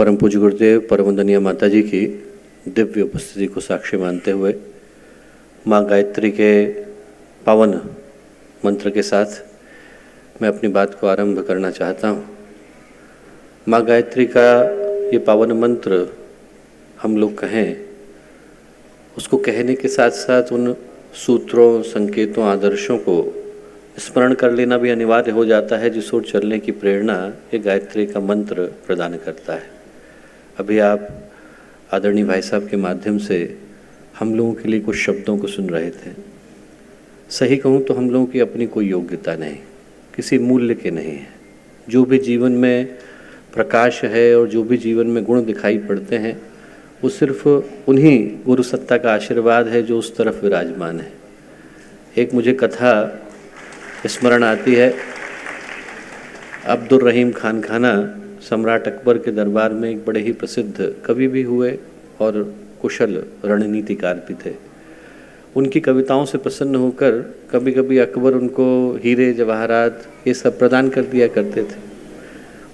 परम पूज्य गुरुदेव परम वंदनीय माता जी की दिव्य उपस्थिति को साक्षी मानते हुए माँ गायत्री के पावन मंत्र के साथ मैं अपनी बात को आरंभ करना चाहता हूँ। माँ गायत्री का ये पावन मंत्र हम लोग कहें, उसको कहने के साथ साथ उन सूत्रों, संकेतों, आदर्शों को स्मरण कर लेना भी अनिवार्य हो जाता है जिस ओर चलने की प्रेरणा ये गायत्री का मंत्र प्रदान करता है। अभी आप आदरणीय भाई साहब के माध्यम से हम लोगों के लिए कुछ शब्दों को सुन रहे थे। सही कहूँ तो हम लोगों की अपनी कोई योग्यता नहीं, किसी मूल्य के नहीं है। जो भी जीवन में प्रकाश है और जो भी जीवन में गुण दिखाई पड़ते हैं वो सिर्फ उन्हीं गुरु सत्ता का आशीर्वाद है जो उस तरफ विराजमान है। एक मुझे कथा स्मरण आती है। अब्दुल रहीम खान खाना सम्राट अकबर के दरबार में एक बड़े ही प्रसिद्ध कवि भी हुए और कुशल रणनीतिकार भी थे। उनकी कविताओं से प्रसन्न होकर कभी कभी अकबर उनको हीरे जवाहरात ये सब प्रदान कर दिया करते थे।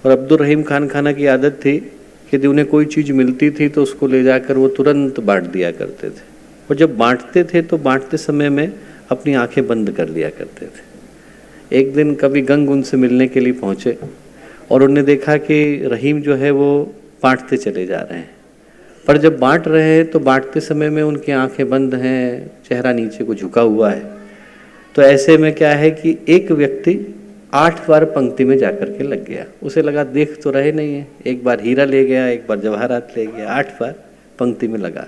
और अब्दुल रहीम खान खाना की आदत थी कि यदि उन्हें कोई चीज़ मिलती थी तो उसको ले जाकर वो तुरंत बांट दिया करते थे। और जब बांटते थे तो बांटते समय में अपनी आंखें बंद कर लिया करते थे। एक दिन कवि गंग उनसे मिलने के लिए पहुँचे और उन्होंने देखा कि रहीम जो है वो बांटते चले जा रहे हैं, पर जब बांट रहे हैं तो बांटते समय में उनकी आंखें बंद हैं, चेहरा नीचे को झुका हुआ है। तो ऐसे में क्या है कि एक व्यक्ति 8 बार पंक्ति में जाकर के लग गया। उसे लगा देख तो रहे नहीं है, एक बार हीरा ले गया, एक बार जवाहरात ले गया, 8 बार पंक्ति में लगा।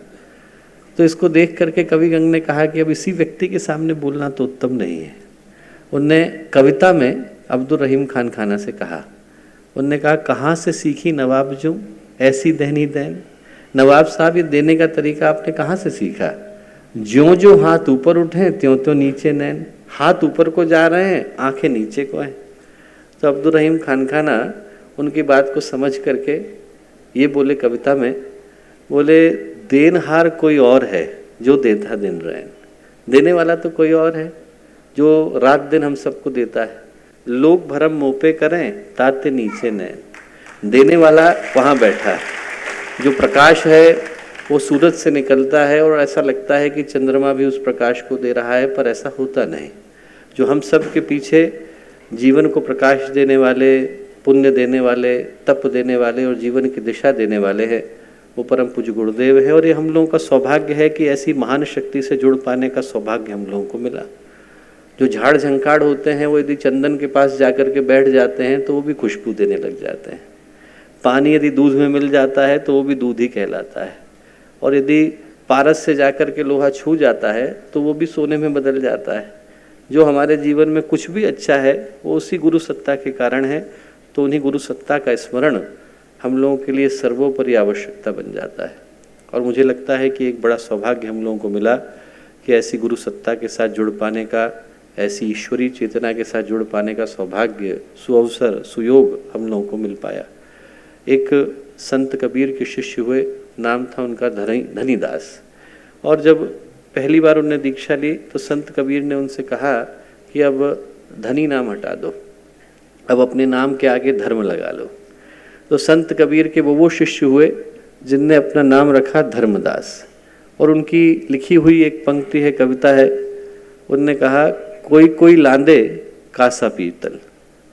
तो इसको देख करके कवि गंग ने कहा कि अब इसी व्यक्ति के सामने बोलना तो उत्तम नहीं है। उनने कविता में अब्दुल रहीम खान खाना से कहा, उनने कहा कहाँ से सीखी नवाब जो ऐसी देनी देन। नवाब साहब ये देने का तरीका आपने कहाँ से सीखा? ज्यों जो हाथ ऊपर उठे त्यों त्यों नीचे नैन। हाथ ऊपर को जा रहे हैं, आंखें नीचे को हैं। तो अब्दुल रहीम खान खाना उनकी बात को समझ करके ये बोले कविता में, बोले देनहार कोई और है जो देता दिन रैन। देने वाला तो कोई और है जो रात दिन हम सबको देता है। लोग भरम मुँह पे करें ताते नीचे नैन। देने वाला वहाँ बैठा है। जो प्रकाश है वो सूरज से निकलता है और ऐसा लगता है कि चंद्रमा भी उस प्रकाश को दे रहा है, पर ऐसा होता नहीं। जो हम सब के पीछे जीवन को प्रकाश देने वाले, पुण्य देने वाले, तप देने वाले और जीवन की दिशा देने वाले हैं वो परम पूज्य गुरुदेव है। और ये हम लोगों का सौभाग्य है कि ऐसी महान शक्ति से जुड़ पाने का सौभाग्य हम लोगों को मिला। जो झाड़ झंकाड़ होते हैं वो यदि चंदन के पास जाकर के बैठ जाते हैं तो वो भी खुशबू देने लग जाते हैं। पानी यदि दूध में मिल जाता है तो वो भी दूध ही कहलाता है। और यदि पारस से जाकर के लोहा छू जाता है तो वो भी सोने में बदल जाता है। जो हमारे जीवन में कुछ भी अच्छा है वो उसी गुरु सत्ता के कारण है। तो उन्हीं गुरु सत्ता का स्मरण हम लोगों के लिए सर्वोपरि आवश्यकता बन जाता है। और मुझे लगता है कि एक बड़ा सौभाग्य हम लोगों को मिला कि ऐसी गुरु सत्ता के साथ जुड़ पाने का, ऐसी ईश्वरीय चेतना के साथ जुड़ पाने का सौभाग्य, सुअवसर, सुयोग हम लोगों को मिल पाया। एक संत कबीर के शिष्य हुए, नाम था उनका धनीदास। और जब पहली बार उन्होंने दीक्षा ली तो संत कबीर ने उनसे कहा कि अब धनी नाम हटा दो, अब अपने नाम के आगे धर्म लगा लो। तो संत कबीर के वो शिष्य हुए जिनने अपना नाम रखा धर्मदास। और उनकी लिखी हुई एक पंक्ति है, कविता है। उनने कहा कोई कोई लांदे कासा पीतल।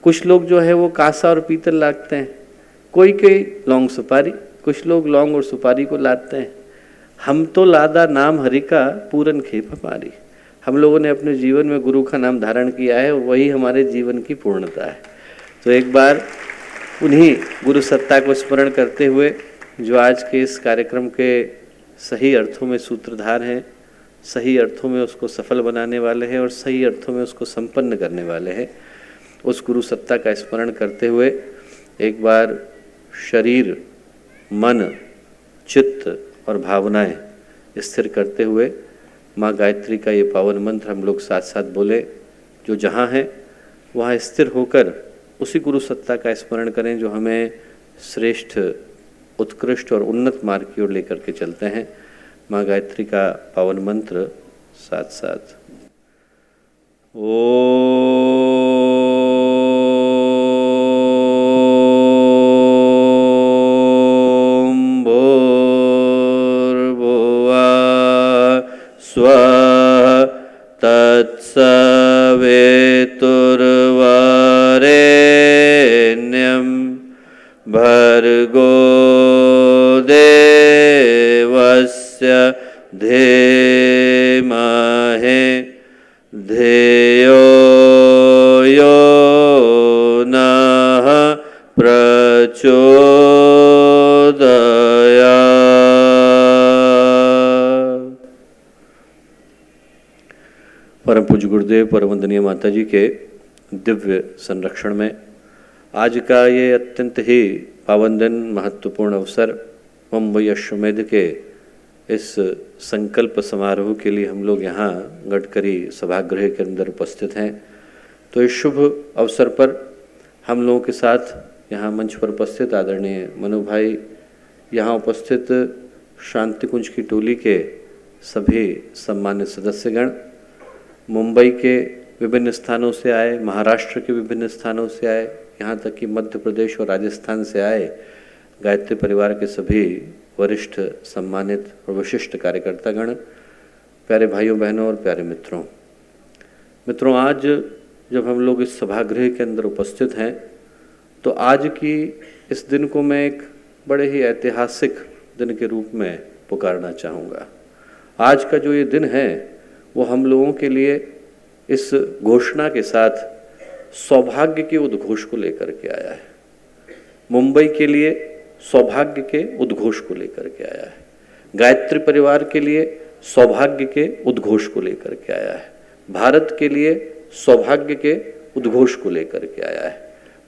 कुछ लोग जो है वो कासा और पीतल लाते हैं, कोई कोई लौंग सुपारी, कुछ लोग लौंग और सुपारी को लाते हैं। हम तो लादा नाम हरि का पूरन खेप हमारी। हम लोगों ने अपने जीवन में गुरु का नाम धारण किया है, वही हमारे जीवन की पूर्णता है। तो एक बार उन्हीं गुरु सत्ता को स्मरण करते हुए जो आज के इस कार्यक्रम के सही अर्थों में सूत्रधार हैं, सही अर्थों में उसको सफल बनाने वाले हैं और सही अर्थों में उसको संपन्न करने वाले हैं, उस गुरु सत्ता का स्मरण करते हुए एक बार शरीर, मन, चित्त और भावनाएं स्थिर करते हुए माँ गायत्री का ये पावन मंत्र हम लोग साथ साथ बोले। जो जहाँ है वहाँ स्थिर होकर उसी गुरु सत्ता का स्मरण करें जो हमें श्रेष्ठ, उत्कृष्ट और उन्नत मार्ग की ओर लेकर के चलते हैं। माँ गायत्री का पावन मंत्र साथ साथ ओ भर्गो देवस्य धीमहि धियो यो नः प्रचोदयात्। परम पूज्य गुरुदेव परम वंदनीय माता जी के दिव्य संरक्षण में आज का ये अत्यंत ही पावन दिन, महत्वपूर्ण अवसर, मुंबई अश्वमेध के इस संकल्प समारोह के लिए हम लोग यहाँ गडकरी सभागृह के अंदर उपस्थित हैं। तो इस शुभ अवसर पर हम लोगों के साथ यहाँ मंच पर उपस्थित आदरणीय मनु भाई, यहाँ उपस्थित शांति कुंज की टोली के सभी सम्मानित सदस्यगण, मुंबई के विभिन्न स्थानों से आए, महाराष्ट्र के विभिन्न स्थानों से आए, यहाँ तक कि मध्य प्रदेश और राजस्थान से आए गायत्री परिवार के सभी वरिष्ठ, सम्मानित और विशिष्ट कार्यकर्तागण, प्यारे भाइयों बहनों और प्यारे मित्रों, आज जब हम लोग इस सभागृह के अंदर उपस्थित हैं तो आज की इस दिन को मैं एक बड़े ही ऐतिहासिक दिन के रूप में पुकारना चाहूँगा। आज का जो ये दिन है वो हम लोगों के लिए इस घोषणा के साथ सौभाग्य के उद्घोष को लेकर के आया है। मुंबई के लिए सौभाग्य के उद्घोष को लेकर के आया है। गायत्री परिवार के लिए सौभाग्य के उद्घोष को लेकर के आया है। भारत के लिए सौभाग्य के उद्घोष को लेकर के आया है।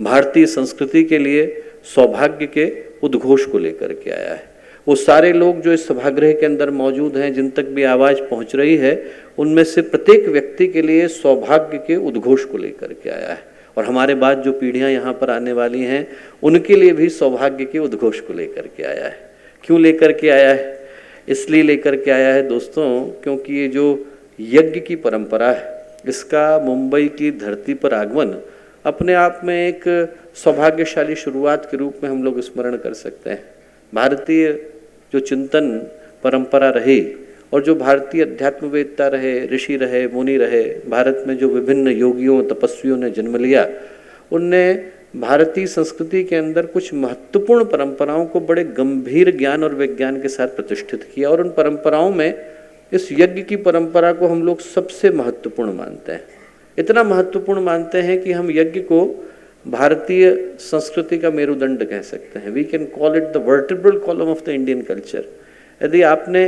भारतीय संस्कृति के लिए सौभाग्य के उद्घोष को लेकर के आया है। वो सारे लोग जो इस सभागृह के अंदर मौजूद हैं, जिन तक भी आवाज़ पहुंच रही है, उनमें से प्रत्येक व्यक्ति के लिए सौभाग्य के उद्घोष को लेकर के आया है। और हमारे बाद जो पीढ़ियां यहाँ पर आने वाली हैं उनके लिए भी सौभाग्य के उद्घोष को लेकर के आया है। क्यों लेकर के आया है? इसलिए लेकर के आया है दोस्तों, क्योंकि ये जो यज्ञ की परंपरा है, इसका मुंबई की धरती पर आगमन अपने आप में एक सौभाग्यशाली शुरुआत के रूप में हम लोग स्मरण कर सकते हैं। भारतीय जो चिंतन परंपरा रही और जो भारतीय अध्यात्मवेदता रहे, ऋषि रहे, मुनि रहे, भारत में जो विभिन्न योगियों, तपस्वियों ने जन्म लिया, उनने भारतीय संस्कृति के अंदर कुछ महत्वपूर्ण परंपराओं को बड़े गंभीर ज्ञान और विज्ञान के साथ प्रतिष्ठित किया। और उन परंपराओं में इस यज्ञ की परंपरा को हम लोग सबसे महत्वपूर्ण मानते हैं। इतना महत्वपूर्ण मानते हैं कि हम यज्ञ को भारतीय संस्कृति का मेरुदंड कह सकते हैं। We can call it the vertebral column of the Indian culture. यदि आपने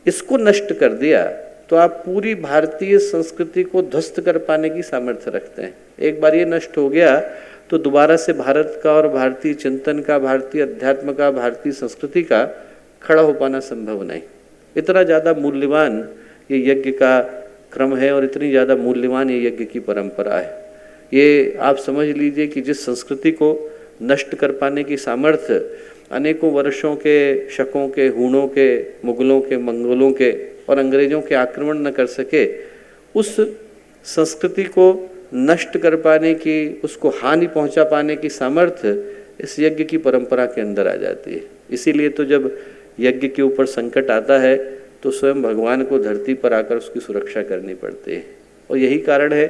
इसको नष्ट कर दिया तो आप पूरी भारतीय संस्कृति को ध्वस्त कर पाने की सामर्थ्य रखते हैं। एक बार ये नष्ट हो गया तो दोबारा से भारत का और भारतीय चिंतन का, भारतीय अध्यात्म का, भारतीय संस्कृति का खड़ा हो पाना संभव नहीं। इतना ज़्यादा मूल्यवान ये यज्ञ का क्रम है और इतनी ज़्यादा मूल्यवान ये यज्ञ की परंपरा है। ये आप समझ लीजिए कि जिस संस्कृति को नष्ट कर पाने की सामर्थ्य अनेकों वर्षों के शकों के, हूणों के, मुगलों के, मंगोलों के और अंग्रेजों के आक्रमण न कर सके, उस संस्कृति को नष्ट कर पाने की, उसको हानि पहुंचा पाने की सामर्थ्य इस यज्ञ की परंपरा के अंदर आ जाती है। इसीलिए तो जब यज्ञ के ऊपर संकट आता है तो स्वयं भगवान को धरती पर आकर उसकी सुरक्षा करनी पड़ती है। और यही कारण है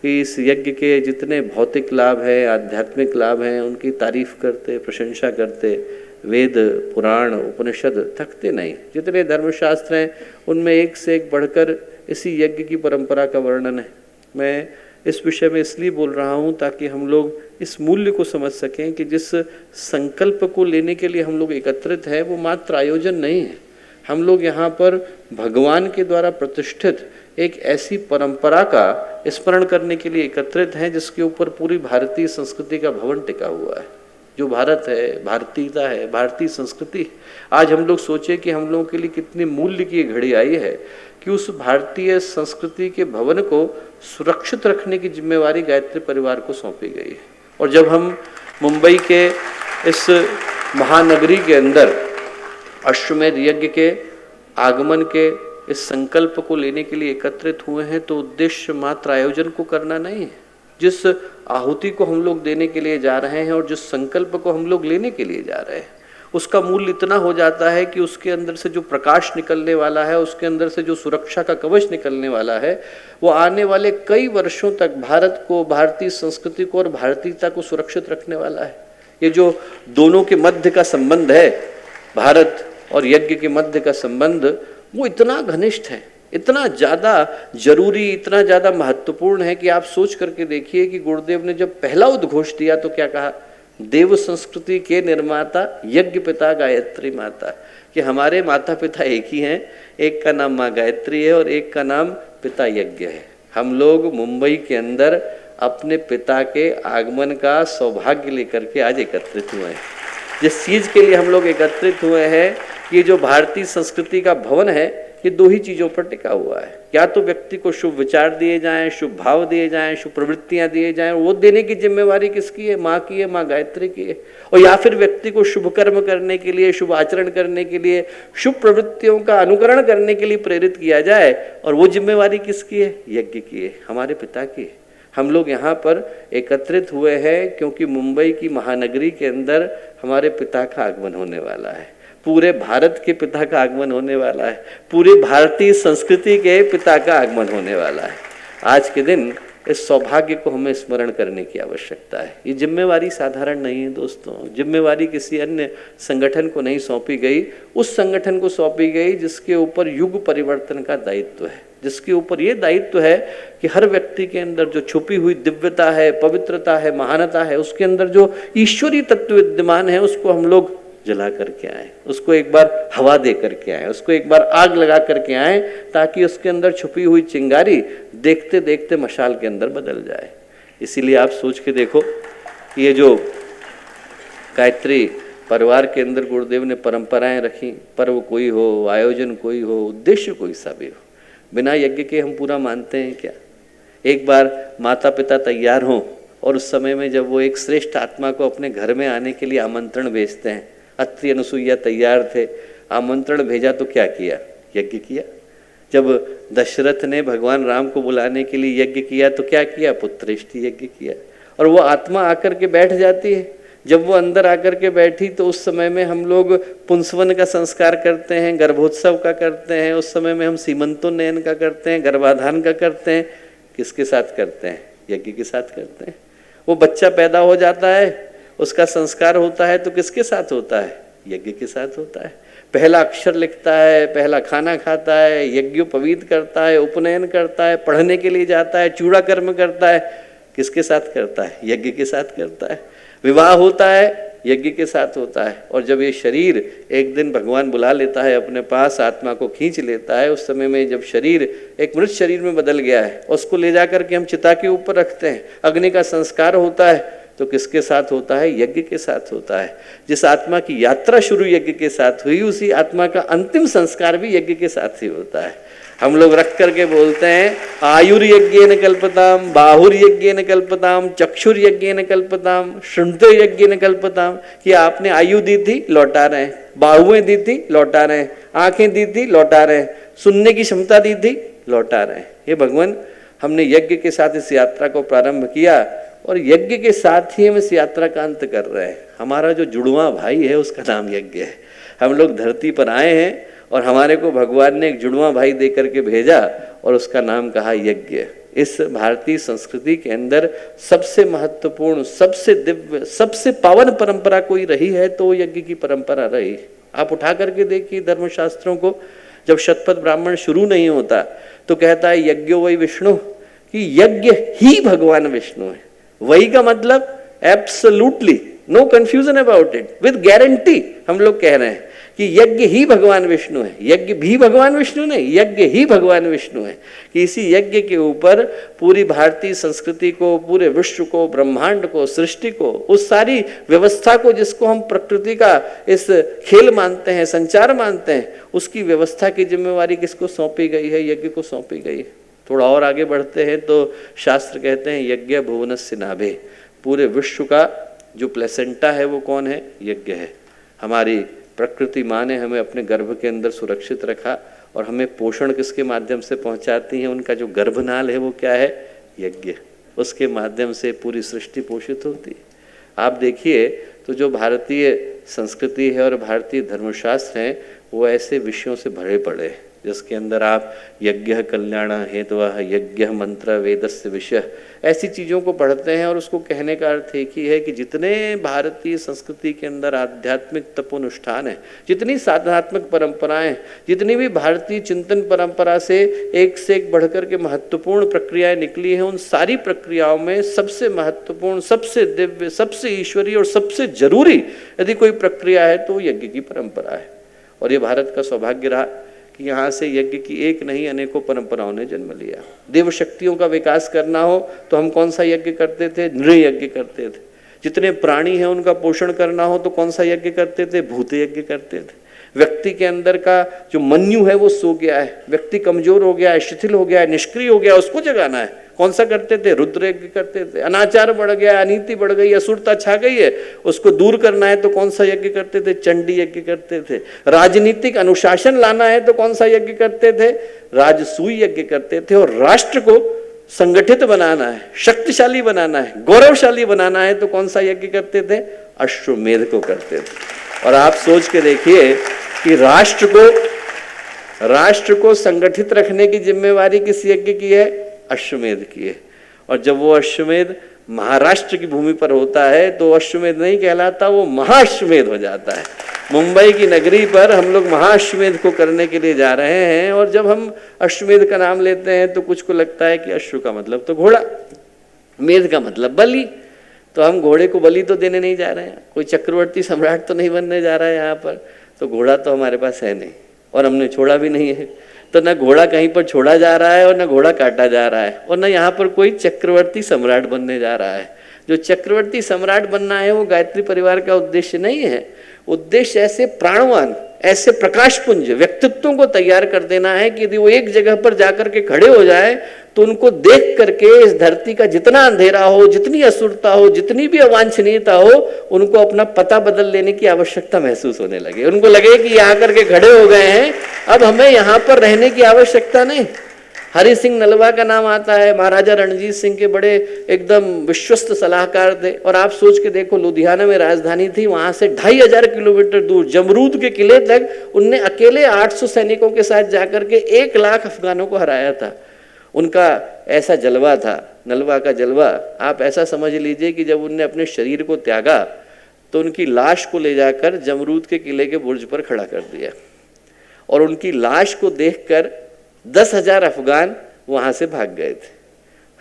कि इस यज्ञ के जितने भौतिक लाभ हैं, आध्यात्मिक लाभ हैं, उनकी तारीफ करते, प्रशंसा करते वेद, पुराण, उपनिषद थकते नहीं। जितने धर्मशास्त्र हैं उनमें एक से एक बढ़कर इसी यज्ञ की परंपरा का वर्णन है। मैं इस विषय में इसलिए बोल रहा हूँ ताकि हम लोग इस मूल्य को समझ सकें कि जिस संकल्प को लेने के लिए हम लोग एकत्रित हैं वो मात्र आयोजन नहीं है। हम लोग यहाँ पर भगवान के द्वारा प्रतिष्ठित एक ऐसी परंपरा का स्मरण करने के लिए एकत्रित हैं जिसके ऊपर पूरी भारतीय संस्कृति का भवन टिका हुआ है। जो भारत है, भारतीयता है, भारतीय संस्कृति। आज हम लोग सोचे कि हम लोगों के लिए कितनी मूल्य की घड़ी आई है कि उस भारतीय संस्कृति के भवन को सुरक्षित रखने की जिम्मेवारी गायत्री परिवार को सौंपी गई है। और जब हम मुंबई के इस महानगरी के अंदर अश्वमेध यज्ञ के आगमन के इस संकल्प को लेने के लिए एकत्रित हुए हैं तो उद्देश्य मात्र आयोजन को करना नहीं है। जिस आहुति को हम लोग देने के लिए जा रहे हैं और जिस संकल्प को हम लोग लेने के लिए जा रहे हैं उसका मूल्य इतना हो जाता है कि उसके अंदर से जो प्रकाश निकलने वाला है, उसके अंदर से जो सुरक्षा का कवच निकलने वाला है, वो आने वाले कई वर्षों तक भारत को, भारतीय संस्कृति को और भारतीयता को सुरक्षित रखने वाला है। ये जो दोनों के मध्य का संबंध है, भारत और यज्ञ के मध्य का संबंध, वो इतना घनिष्ठ है, इतना ज़्यादा जरूरी, इतना ज़्यादा महत्वपूर्ण है कि आप सोच करके देखिए कि गुरुदेव ने जब पहला उद्घोष दिया तो क्या कहा, देव संस्कृति के निर्माता यज्ञ पिता गायत्री माता, कि हमारे माता पिता एक ही हैं, एक का नाम माँ गायत्री है और एक का नाम पिता यज्ञ है। हम लोग मुंबई के अंदर अपने पिता के आगमन का सौभाग्य लेकर के आज एकत्रित हुए हैं। जिस चीज़ के लिए हम लोग एकत्रित हुए हैं, ये जो भारतीय संस्कृति का भवन है, ये दो ही चीज़ों पर टिका हुआ है। या तो व्यक्ति को शुभ विचार दिए जाएं, शुभ भाव दिए जाएं, शुभ प्रवृत्तियां दिए जाएं, वो देने की जिम्मेवारी किसकी है, माँ की है, माँ गायत्री की है। और या फिर व्यक्ति को शुभ कर्म करने के लिए, शुभ आचरण करने के लिए, शुभ प्रवृत्तियों का अनुकरण करने के लिए प्रेरित किया जाए, और वो जिम्मेवारी किसकी है, यज्ञ की है, हमारे पिता की है। हम लोग यहाँ पर एकत्रित हुए हैं क्योंकि मुंबई की महानगरी के अंदर हमारे पिता का आगमन होने वाला है, पूरे भारत के पिता का आगमन होने वाला है, पूरी भारतीय संस्कृति के पिता का आगमन होने वाला है। आज के दिन इस सौभाग्य को हमें स्मरण करने की आवश्यकता है। ये जिम्मेवारी साधारण नहीं है दोस्तों, जिम्मेवारी किसी अन्य संगठन को नहीं सौंपी गई, उस संगठन को सौंपी गई जिसके ऊपर युग परिवर्तन का दायित्व है, जिसके ऊपर ये दायित्व है कि हर व्यक्ति के अंदर जो छुपी हुई दिव्यता है, पवित्रता है, महानता है, उसके अंदर जो ईश्वरीय तत्व विद्यमान है, उसको हम लोग जला करके आए, उसको एक बार हवा दे करके आए, उसको एक बार आग लगा करके आए, ताकि उसके अंदर छुपी हुई चिंगारी देखते देखते मशाल के अंदर बदल जाए। इसीलिए आप सोच के देखो कि ये जो गायत्री परिवार के अंदर गुरुदेव ने परंपराएं रखी, पर्व कोई हो, आयोजन कोई हो, उद्देश्य कोई सा भी हो, बिना यज्ञ के हम पूरा मानते हैं क्या? एक बार माता पिता तैयार हों और उस समय में जब वो एक श्रेष्ठ आत्मा को अपने घर में आने के लिए आमंत्रण भेजते हैं, अत्रि अनुसुईया तैयार थे, आमंत्रण भेजा तो क्या किया, यज्ञ किया। जब दशरथ ने भगवान राम को बुलाने के लिए यज्ञ किया तो क्या किया, पुत्रेष्टि यज्ञ किया। और वो आत्मा आकर के बैठ जाती है, जब वो अंदर आकर के बैठी तो उस समय में हम लोग पुंसवन का संस्कार करते हैं, गर्भोत्सव का करते हैं, उस समय में हम सीमंतोन्नयन का करते हैं, गर्भाधान का करते हैं। किसके साथ करते हैं, यज्ञ के साथ करते हैं। वो बच्चा पैदा हो जाता है, उसका संस्कार होता है तो किसके साथ होता है, यज्ञ के साथ होता है। पहला अक्षर लिखता है, पहला खाना खाता है, यज्ञोपवीत करता है, उपनयन करता है, पढ़ने के लिए जाता है, चूड़ा कर्म करता है, किसके साथ करता है, यज्ञ के साथ करता है। विवाह होता है, यज्ञ के साथ होता है। और जब ये शरीर एक दिन भगवान बुला लेता है अपने पास, आत्मा को खींच लेता है, उस समय में जब शरीर एक मृत शरीर में बदल गया है, उसको ले जा करके हम चिता के ऊपर रखते हैं, अग्नि का संस्कार होता है, तो किसके साथ होता है, यज्ञ के साथ होता है। जिस आत्मा की यात्रा शुरू यज्ञ के साथ हुई, उसी आत्मा का अंतिम संस्कार भी यज्ञ के साथ ही होता है। हम लोग रख करके बोलते हैं, आयुर्यज्ञेन कल्पताम, बाहुर्यज्ञेन कल्पताम, चक्षुर्यज्ञेन कल्पताम, श्रृणुतयज्ञेन कल्पताम, कि आपने आयु दी थी, लौटा रहे हैं, बाहुएं दी थी, लौटा रहे हैं, आंखें दी थी, लौटा रहे हैं, सुनने की क्षमता दी थी, लौटा रहे हैं। ये भगवान, हमने यज्ञ के साथ इस यात्रा को प्रारंभ किया और यज्ञ के साथ ही हम इस यात्रा का अंत कर रहे हैं। हमारा जो जुड़वा भाई है उसका नाम यज्ञ है। हम लोग धरती पर आए हैं और हमारे को भगवान ने एक जुड़वा भाई दे करके भेजा और उसका नाम कहा यज्ञ। इस भारतीय संस्कृति के अंदर सबसे महत्वपूर्ण, सबसे दिव्य, सबसे पावन परंपरा कोई रही है तो यज्ञ की परंपरा रही। आप उठा करके देखिए धर्मशास्त्रों को, जब शतपथ ब्राह्मण शुरू नहीं होता तो कहता है यज्ञो वही विष्णु, कि यज्ञ ही भगवान विष्णु है। वही का मतलब absolutely no confusion about it, with guarantee हम लोग कह रहे हैं कि यज्ञ ही भगवान विष्णु है। यज्ञ भी भगवान विष्णु नहीं, यज्ञ ही भगवान विष्णु है। कि इसी यज्ञ के ऊपर पूरी भारतीय संस्कृति को, पूरे विश्व को, ब्रह्मांड को, सृष्टि को, उस सारी व्यवस्था को जिसको हम प्रकृति का इस खेल मानते हैं, संचार मानते हैं, उसकी व्यवस्था की जिम्मेवारी किसको सौंपी गई है, यज्ञ को सौंपी गई है। थोड़ा और आगे बढ़ते हैं तो शास्त्र कहते हैं यज्ञ भुवनस्य नाभे, पूरे विश्व का जो प्लेसेंटा है वो कौन है, यज्ञ है। हमारी प्रकृति माँ ने हमें अपने गर्भ के अंदर सुरक्षित रखा और हमें पोषण किसके माध्यम से पहुंचाती है, उनका जो गर्भनाल है वो क्या है, यज्ञ। उसके माध्यम से पूरी सृष्टि पोषित होती है। आप देखिए तो जो भारतीय संस्कृति है और भारतीय धर्मशास्त्र हैं वो ऐसे विषयों से भरे पड़े हैं जिसके अंदर आप यज्ञ कल्याण हेतवः यज्ञ मंत्र वेदस्य विषय ऐसी चीज़ों को पढ़ते हैं। और उसको कहने का अर्थ एक ही है कि जितने भारतीय संस्कृति के अंदर आध्यात्मिक तपोनुष्ठान है, जितनी साधनात्मक परंपराएं, जितनी भी भारतीय चिंतन परंपरा से एक बढ़कर के महत्वपूर्ण प्रक्रियाएं निकली हैं, उन सारी प्रक्रियाओं में सबसे महत्वपूर्ण, सबसे दिव्य, सबसे ईश्वरीय और सबसे जरूरी यदि कोई प्रक्रिया है तो यज्ञ की परंपरा है। और ये भारत का सौभाग्य रहा कि यहाँ से यज्ञ की एक नहीं अनेकों परंपराओं ने जन्म लिया। देव शक्तियों का विकास करना हो तो हम कौन सा यज्ञ करते थे? नृ यज्ञ करते थे। जितने प्राणी हैं उनका पोषण करना हो तो कौन सा यज्ञ करते थे? भूत यज्ञ करते थे। व्यक्ति के अंदर का जो मन्यु है वो सो गया है, व्यक्ति कमजोर हो गया है, शिथिल हो गया है, निष्क्रिय हो गया है, उसको जगाना है, कौन सा करते थे? रुद्र यज्ञ करते थे। अनाचार बढ़ गया, अनीति बढ़ गई, असुरता छा गई है, उसको दूर करना है तो कौन सा यज्ञ करते थे? चंडी यज्ञ करते थे। राजनीतिक अनुशासन लाना है तो कौन सा यज्ञ करते थे? राजसूय यज्ञ करते थे। और राष्ट्र को संगठित बनाना है, शक्तिशाली बनाना है, गौरवशाली बनाना है तो कौन सा यज्ञ करते थे? अश्वमेध को करते थे। और आप सोच के देखिए कि राष्ट्र को संगठित रखने की जिम्मेवारी किस यज्ञ की है? अश्वमेध की है। और जब वो अश्वमेध महाराष्ट्र की भूमि पर होता है तो अश्वमेध नहीं कहलाता, वो महाअश्वमेध हो जाता है। मुंबई की नगरी पर हम लोग महाअश्वमेध को करने के लिए जा रहे हैं। और जब हम अश्वमेध का नाम लेते हैं तो कुछ को लगता है कि अश्व का मतलब तो घोड़ा, मेध का मतलब बलि, तो हम घोड़े को बलि तो देने नहीं जा रहे हैं, कोई चक्रवर्ती सम्राट तो नहीं बनने जा रहा है यहाँ पर, तो घोड़ा तो हमारे पास है नहीं और हमने छोड़ा भी नहीं है। तो न घोड़ा कहीं पर छोड़ा जा रहा है और न घोड़ा काटा जा रहा है और न यहाँ पर कोई चक्रवर्ती सम्राट बनने जा रहा है। जो चक्रवर्ती सम्राट बनना है वो गायत्री परिवार का उद्देश्य नहीं है। उद्देश्य ऐसे प्राणवान, ऐसे प्रकाशपुंज व्यक्तित्वों को तैयार कर देना है कि यदि वो एक जगह पर जाकर के खड़े हो जाए तो उनको देख करके इस धरती का जितना अंधेरा हो, जितनी असुरता हो, जितनी भी अवांछनीयता हो, उनको अपना पता बदल लेने की आवश्यकता महसूस होने लगे। उनको लगे कि यहाँ करके खड़े हो गए हैं, अब हमें यहाँ पर रहने की आवश्यकता नहीं। हरि सिंह नलवा का नाम आता है, महाराजा रणजीत सिंह के बड़े एकदम विश्वस्त सलाहकार थे। और आप सोच के देखो, लुधियाना में राजधानी थी, वहां से 2500 किलोमीटर दूर जमरूद के किले तक उनने अकेले 800 सैनिकों के साथ जाकर के 1 लाख अफगानों को हराया था। उनका ऐसा जलवा था, नलवा का जलवा। आप ऐसा समझ लीजिए कि जब उनने अपने शरीर को त्यागा तो उनकी लाश को ले जाकर जमरूद के किले के बुर्ज पर खड़ा कर दिया और उनकी लाश को देखकर 10,000 अफगान वहां से भाग गए थे।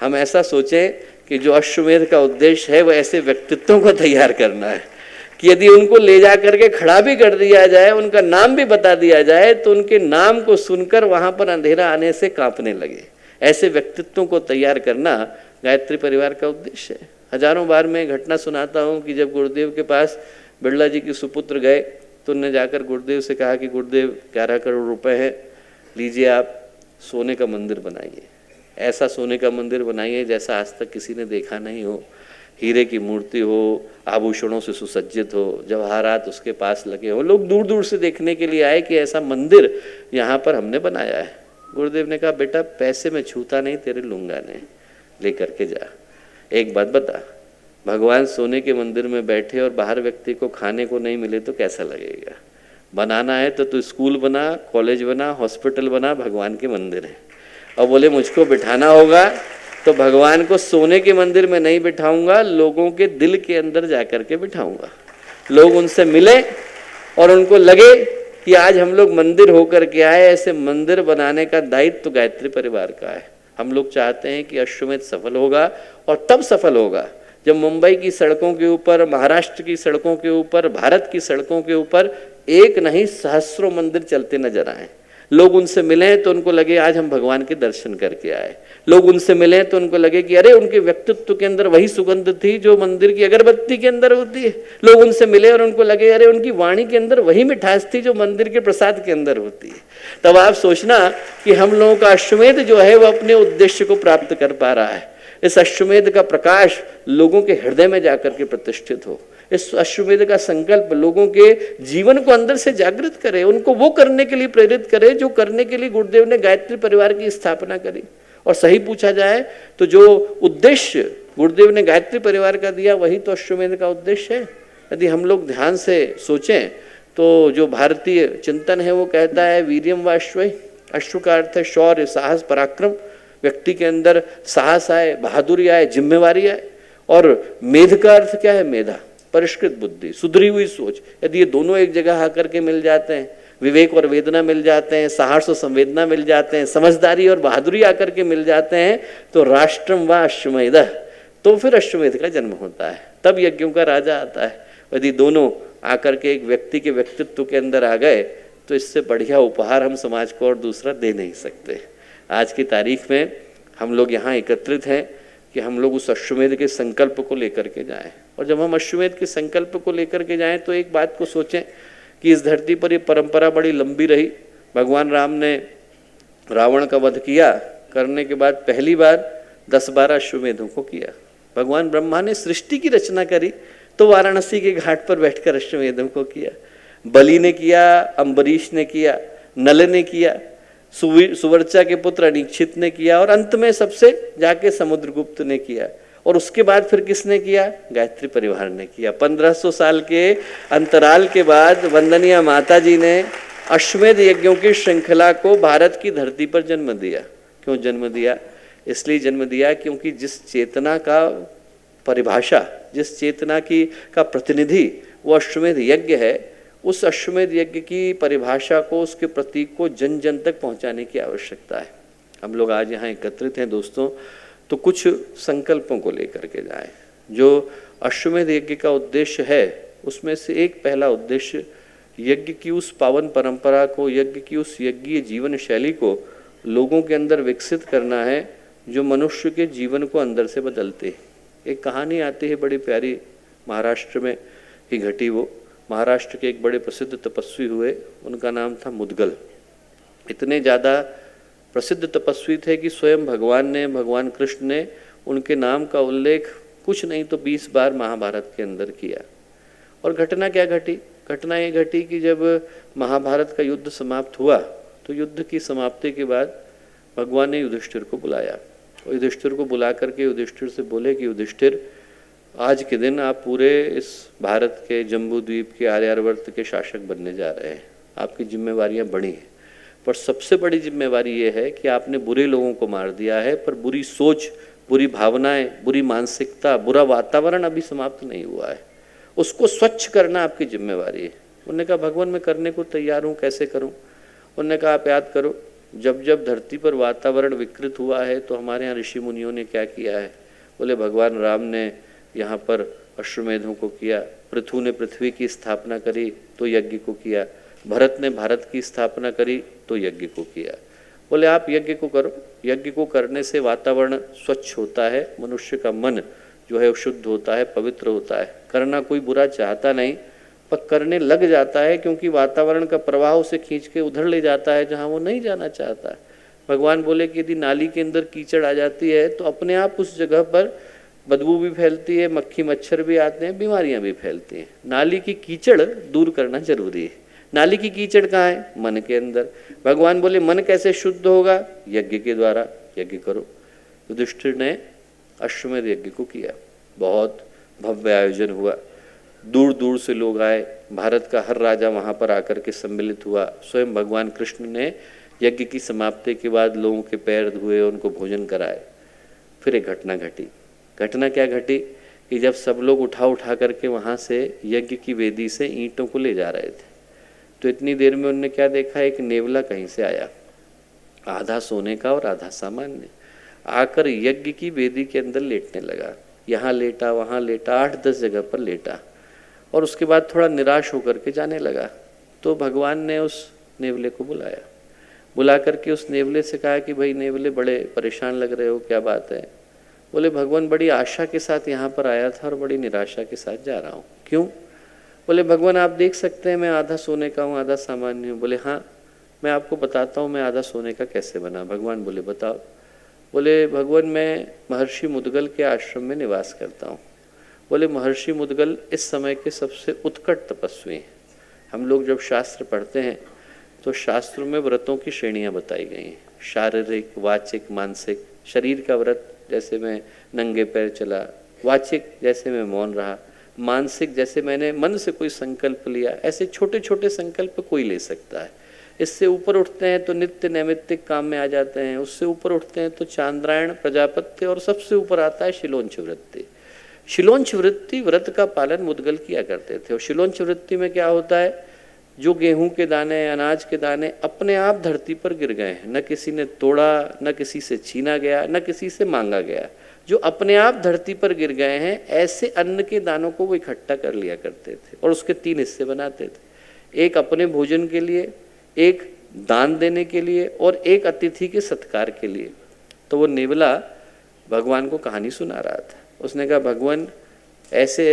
हम ऐसा सोचें कि जो अश्वमेध का उद्देश्य है वो ऐसे व्यक्तित्वों को तैयार करना है कि यदि उनको ले जाकर के खड़ा भी कर दिया जाए, उनका नाम भी बता दिया जाए, तो उनके नाम को सुनकर वहां पर अंधेरा आने से कांपने लगे। ऐसे व्यक्तित्वों को तैयार करना गायत्री परिवार का उद्देश्य है। हजारों बार मैं घटना सुनाता हूँ कि जब गुरुदेव के पास बिरला जी के सुपुत्र गए तो उन्होंने जाकर गुरुदेव से कहा कि गुरुदेव 11 करोड़ रुपए है, लीजिए आप सोने का मंदिर बनाइए, ऐसा सोने का मंदिर बनाइए जैसा आज तक किसी ने देखा नहीं हो, हीरे की मूर्ति हो, आभूषणों से सुसज्जित हो, जवाहरात उसके पास लगे हो। लोग दूर दूर से देखने के लिए आए कि ऐसा मंदिर यहाँ पर हमने बनाया है। गुरुदेव ने कहा, बेटा पैसे में छूता नहीं, तेरे लूंगा ने, ले करके जा। एक बात बता, भगवान सोने के मंदिर में बैठे और बाहर व्यक्ति को खाने को नहीं मिले तो कैसा लगेगा? बनाना है तो तू स्कूल बना, कॉलेज बना, हॉस्पिटल बना, भगवान के मंदिर है। और बोले मुझको बिठाना होगा तो भगवान को सोने के मंदिर में नहीं बिठाऊंगा, लोगों के दिल के अंदर जाकर के बिठाऊंगा। लोग उनसे मिले और उनको लगे कि आज हम लोग मंदिर होकर के आए। ऐसे मंदिर बनाने का दायित्व तो गायत्री परिवार का है। हम लोग चाहते हैं कि अश्वमेध सफल होगा और तब सफल होगा जब मुंबई की सड़कों के ऊपर, महाराष्ट्र की सड़कों के ऊपर, भारत की सड़कों के ऊपर एक नहीं सहस्रों मंदिर चलते नजर आए। लोग उनसे मिले तो उनको लगे आज हम भगवान के दर्शन करके आए। लोग उनसे मिले तो उनको लगे कि अरे उनके व्यक्तित्व के अंदर वही सुगंध थी जो मंदिर की अगरबत्ती के अंदर होती है। लोग उनसे मिले और उनको लगे अरे उनकी वाणी के अंदर वही मिठास थी जो मंदिर के प्रसाद के अंदर होती है। तब आप सोचना कि हम लोगों का अश्वमेध जो है वो अपने उद्देश्य को प्राप्त कर पा रहा है। इस अश्वमेध का प्रकाश लोगों के हृदय में जाकर के प्रतिष्ठित हो। इस अश्वमेध का संकल्प लोगों के जीवन को अंदर से जागृत करे, उनको वो करने के लिए प्रेरित करे जो करने के लिए गुरुदेव ने गायत्री परिवार की स्थापना करी। और सही पूछा जाए तो जो उद्देश्य गुरुदेव ने गायत्री परिवार का दिया वही तो अश्वमेध का उद्देश्य है। यदि हम लोग ध्यान से सोचें तो जो भारतीय चिंतन है वो कहता है वीर्यम व अश्वय, अश्व का अर्थ है शौर्य, साहस, पराक्रम। व्यक्ति के अंदर साहस आए, बहादुरी आए, जिम्मेवारी आए। और मेध का अर्थ क्या है? मेधा, परिष्कृत बुद्धि, सुधरी हुई सोच। यदि ये दोनों एक जगह आकर के मिल जाते हैं, विवेक और वेदना मिल जाते हैं, साहस और संवेदना मिल जाते हैं, समझदारी और बहादुरी आकर के मिल जाते हैं, तो राष्ट्रम व अश्वमेध, तो फिर अश्वमेध का जन्म होता है, तब यज्ञों का राजा आता है। यदि दोनों आकर के एक व्यक्ति के व्यक्तित्व के अंदर आ गए तो इससे बढ़िया उपहार हम समाज को और दूसरा दे नहीं सकते। आज की तारीख में हम लोग यहाँ एकत्रित हैं कि हम लोग उस अश्वमेध के संकल्प को लेकर के जाएं। और जब हम अश्वमेध के संकल्प को लेकर के जाएं तो एक बात को सोचें कि इस धरती पर ये परंपरा बड़ी लंबी रही। भगवान राम ने रावण का वध किया, करने के बाद पहली बार 10-12 अश्वमेधों को किया। भगवान ब्रह्मा ने सृष्टि की रचना करी तो वाराणसी के घाट पर बैठकर अश्वमेधों को किया। बलि ने किया, अम्बरीश ने किया, नल ने किया, सुवर्चा के पुत्र अनीक्षित ने किया, और अंत में सबसे जाके समुद्रगुप्त ने किया। और उसके बाद फिर किसने किया? गायत्री परिवार ने किया। 1500 साल के अंतराल के बाद वंदनीय माता जी ने अश्वमेध यज्ञों की श्रृंखला को भारत की धरती पर जन्म दिया। क्यों जन्म दिया? इसलिए जन्म दिया क्योंकि जिस चेतना का परिभाषा, जिस चेतना की का प्रतिनिधि वो अश्वमेध यज्ञ है, उस अश्वमेध यज्ञ की परिभाषा को, उसके प्रतीक को जन जन तक पहुंचाने की आवश्यकता है। हम लोग आज यहाँ एकत्रित हैं दोस्तों, तो कुछ संकल्पों को लेकर के जाएं। जो अश्वमेध यज्ञ का उद्देश्य है उसमें से एक पहला उद्देश्य यज्ञ की उस पावन परंपरा को, यज्ञ की उस यज्ञीय जीवन शैली को लोगों के अंदर विकसित करना है जो मनुष्य के जीवन को अंदर से बदलते हैं। एक कहानी आती है बड़ी प्यारी, महाराष्ट्र में ही घटी। वो महाराष्ट्र के एक बड़े प्रसिद्ध तपस्वी हुए, उनका नाम था मुदगल। इतने ज़्यादा प्रसिद्ध तपस्वी थे कि स्वयं भगवान कृष्ण ने उनके नाम का उल्लेख कुछ नहीं तो 20 बार महाभारत के अंदर किया। और घटना क्या घटी? घटना ये घटी कि जब महाभारत का युद्ध समाप्त हुआ तो युद्ध की समाप्ति के बाद भगवान ने युधिष्ठिर को बुलाया, और युधिष्ठिर को बुला करके युधिष्ठिर से बोले कि युधिष्ठिर, आज के दिन आप पूरे इस भारत के जम्बू द्वीप के आर्यावर्त के शासक बनने जा रहे हैं। आपकी जिम्मेवारियां बड़ी हैं, पर सबसे बड़ी जिम्मेवारी ये है कि आपने बुरे लोगों को मार दिया है, पर बुरी सोच, बुरी भावनाएं, बुरी मानसिकता, बुरा वातावरण अभी समाप्त नहीं हुआ है। उसको स्वच्छ करना आपकी जिम्मेवारी है। उन्होंने कहा भगवान मैं करने को तैयार हूँ, कैसे करूँ? उन्होंने कहा आप याद करो, जब जब धरती पर वातावरण विकृत हुआ है तो हमारे यहाँ ऋषि मुनियों ने क्या किया है? बोले भगवान राम ने यहाँ पर अश्वमेधों को किया, पृथु ने पृथ्वी की स्थापना करी तो यज्ञ को किया, भरत ने भारत की स्थापना करी तो यज्ञ को किया। बोले आप यज्ञ को करो, यज्ञ को करने से वातावरण स्वच्छ होता है, मनुष्य का मन जो है शुद्ध होता है, पवित्र होता है। करना कोई बुरा चाहता नहीं, पर करने लग जाता है क्योंकि वातावरण का प्रवाह उसे खींच के उधर ले जाता है जहाँ वो नहीं जाना चाहता है। भगवान बोले कि यदि नाली के अंदर कीचड़ आ जाती है तो अपने आप उस जगह पर बदबू भी फैलती है, मक्खी मच्छर भी आते हैं, बीमारियां भी फैलती हैं। नाली की कीचड़ दूर करना जरूरी है। नाली की कीचड़ कहाँ है? मन के अंदर। भगवान बोले मन कैसे शुद्ध होगा? यज्ञ के द्वारा। यज्ञ करो। युधिष्ठिर ने अश्वमेध यज्ञ को किया, बहुत भव्य आयोजन हुआ, दूर दूर से लोग आए, भारत का हर राजा वहाँ पर आकर के सम्मिलित हुआ। स्वयं भगवान कृष्ण ने यज्ञ की समाप्ति के बाद लोगों के पैर धुए, उनको भोजन कराए। फिर एक घटना घटी। घटना क्या घटी कि जब सब लोग उठा करके वहाँ से यज्ञ की वेदी से ईंटों को ले जा रहे थे तो इतनी देर में उन्होंने क्या देखा? एक नेवला कहीं से आया, आधा सोने का और आधा सामान्य, आकर यज्ञ की वेदी के अंदर लेटने लगा। यहाँ लेटा, वहाँ लेटा, 8-10 जगह पर लेटा, और उसके बाद थोड़ा निराश होकर के जाने लगा। तो भगवान ने उस नेवले को बुलाया, बुला करके उस नेवले से कहा कि भाई नेवले बड़े परेशान लग रहे हो, क्या बात है? बोले भगवान बड़ी आशा के साथ यहाँ पर आया था और बड़ी निराशा के साथ जा रहा हूँ। क्यों? बोले भगवान आप देख सकते हैं मैं आधा सोने का हूँ, आधा सामान्य हूँ। बोले हाँ मैं आपको बताता हूँ मैं आधा सोने का कैसे बना। भगवान बोले बताओ। बोले भगवान मैं महर्षि मुदगल के आश्रम में निवास करता हूँ। बोले महर्षि मुदगल इस समय के सबसे उत्कट तपस्वी हैं। हम लोग जब शास्त्र पढ़ते हैं तो शास्त्रों में व्रतों की श्रेणियाँ बताई गई हैं, शारीरिक, वाचिक, मानसिक। शरीर का व्रत जैसे मैं नंगे पैर चला, वाचिक जैसे मैं मौन रहा, मानसिक जैसे मैंने मन से कोई संकल्प लिया। ऐसे छोटे छोटे संकल्प कोई ले सकता है। इससे ऊपर उठते हैं तो नित्य नैमित्तिक काम में आ जाते हैं, उससे ऊपर उठते हैं तो चांद्रायण, प्रजापत्य, और सबसे ऊपर आता है शिलोंच वृत्ति। शिलोंच वृत्ति व्रत का पालन मुद्गल किया करते थे। और शिलोंच वृत्ति में क्या होता है, जो गेहूं के दाने, अनाज के दाने अपने आप धरती पर गिर गए हैं, न किसी ने तोड़ा, न किसी से छीना गया, न किसी से मांगा गया, जो अपने आप धरती पर गिर गए हैं, ऐसे अन्न के दानों को वो इकट्ठा कर लिया करते थे और उसके 3 हिस्से बनाते थे, एक अपने भोजन के लिए, एक दान देने के लिए और एक अतिथि के सत्कार के लिए। तो वो नेवला भगवान को कहानी सुना रहा था। उसने कहा, भगवान ऐसे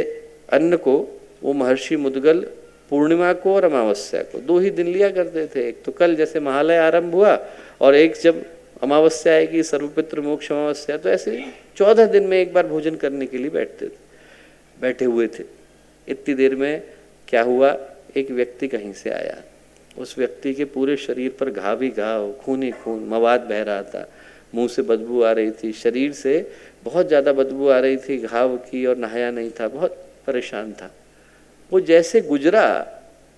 अन्न को वो महर्षि मुद्गल पूर्णिमा को और अमावस्या को 2 ही दिन लिया करते थे। एक तो कल जैसे महालय आरंभ हुआ और एक जब अमावस्या आएगी, सर्वपितृ मोक्ष अमावस्या, तो ऐसे 14 दिन में एक बार भोजन करने के लिए बैठे हुए थे। इतनी देर में क्या हुआ, एक व्यक्ति कहीं से आया। उस व्यक्ति के पूरे शरीर पर घाव ही घाव, खून ही खून, मवाद बह रहा था, मुंह से बदबू आ रही थी, शरीर से बहुत ज़्यादा बदबू आ रही थी घाव की, और नहाया नहीं था, बहुत परेशान था। वो जैसे गुजरा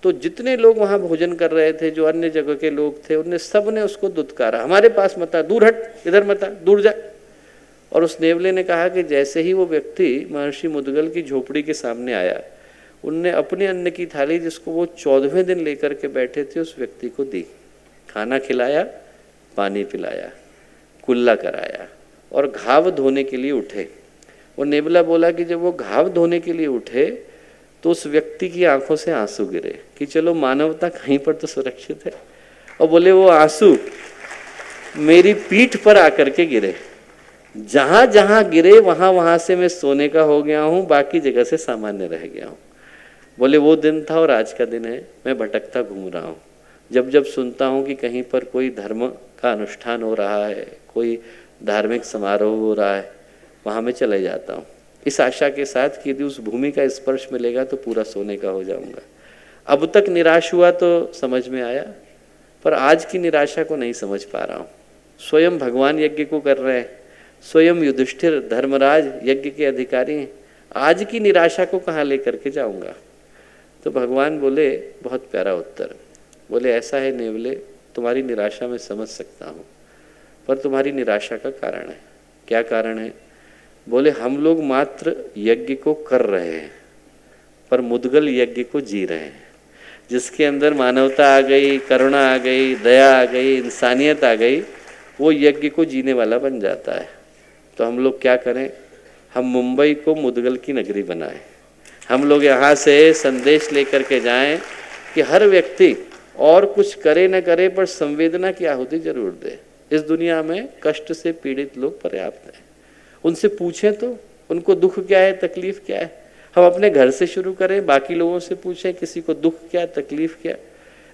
तो जितने लोग वहाँ भोजन कर रहे थे, जो अन्य जगह के लोग थे, उनने सब ने उसको दुत्कारा, हमारे पास मत आ, दूर हट, इधर मत आ, दूर जा। और उस नेवले ने कहा कि जैसे ही वो व्यक्ति महर्षि मुद्गल की झोपड़ी के सामने आया, उनने अपने अन्न की थाली, जिसको वो 14वें दिन लेकर के बैठे थे, उस व्यक्ति को दी। खाना खिलाया, पानी पिलाया, कुल्ला कराया और घाव धोने के लिए उठे। वो नेवला बोला कि जब वो घाव धोने के लिए उठे तो उस व्यक्ति की आंखों से आंसू गिरे कि चलो मानवता कहीं पर तो सुरक्षित है। और बोले वो आंसू मेरी पीठ पर आकर के गिरे, जहां जहां गिरे वहां वहां से मैं सोने का हो गया हूं, बाकी जगह से सामान्य रह गया हूं। बोले वो दिन था और आज का दिन है, मैं भटकता घूम रहा हूं। जब जब सुनता हूं कि कहीं पर कोई धर्म का अनुष्ठान हो रहा है, कोई धार्मिक समारोह हो रहा है, वहां मैं चले जाता हूं, इस आशा के साथ कि यदि उस भूमि का स्पर्श मिलेगा तो पूरा सोने का हो जाऊंगा। अब तक निराश हुआ तो समझ में आया, पर आज की निराशा को नहीं समझ पा रहा हूँ। स्वयं भगवान यज्ञ को कर रहे हैं, स्वयं युधिष्ठिर धर्मराज यज्ञ के अधिकारी हैं, आज की निराशा को कहाँ लेकर के जाऊंगा। तो भगवान बोले, बहुत प्यारा उत्तर, बोले ऐसा है नेवले, तुम्हारी निराशा मैं समझ सकता हूँ, पर तुम्हारी निराशा का कारण है। क्या कारण है? बोले हम लोग मात्र यज्ञ को कर रहे हैं, पर मुद्गल यज्ञ को जी रहे हैं, जिसके अंदर मानवता आ गई, करुणा आ गई, दया आ गई, इंसानियत आ गई, वो यज्ञ को जीने वाला बन जाता है। तो हम लोग क्या करें, हम मुंबई को मुद्गल की नगरी बनाएं। हम लोग यहाँ से संदेश लेकर के जाएं कि हर व्यक्ति और कुछ करे न करे, पर संवेदना की आहुति जरूर दे। इस दुनिया में कष्ट से पीड़ित लोग पर्याप्त हैं, उनसे पूछें तो उनको दुख क्या है, तकलीफ क्या है। हम अपने घर से शुरू करें, बाकी लोगों से पूछें किसी को दुख क्या, तकलीफ क्या।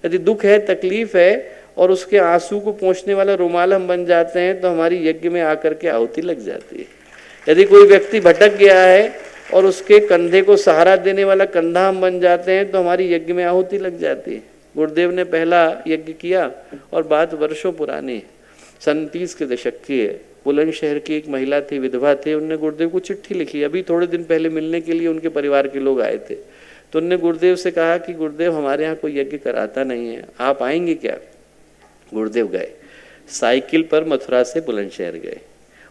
यदि दुख है, तकलीफ है और उसके आंसू को पोंछने वाला रुमाल हम बन जाते हैं, तो हमारी यज्ञ में आकर के आहुति लग जाती है। यदि कोई व्यक्ति भटक गया है और उसके कंधे को सहारा देने वाला कंधा हम बन जाते हैं, तो हमारी यज्ञ में आहुति लग जाती है। गुरुदेव ने पहला यज्ञ किया और बात वर्षों पुरानी है, 37 के दशक की है। बुलंदशहर की एक महिला थी, विधवा थे, उनने गुरुदेव को चिट्ठी लिखी। अभी थोड़े दिन पहले मिलने के लिए उनके परिवार के लोग आए थे, तो उनने गुरुदेव से कहा कि गुरुदेव हमारे यहाँ कोई यज्ञ कराता नहीं है, आप आएंगे क्या। गुरुदेव गए, साइकिल पर मथुरा से बुलंदशहर गए।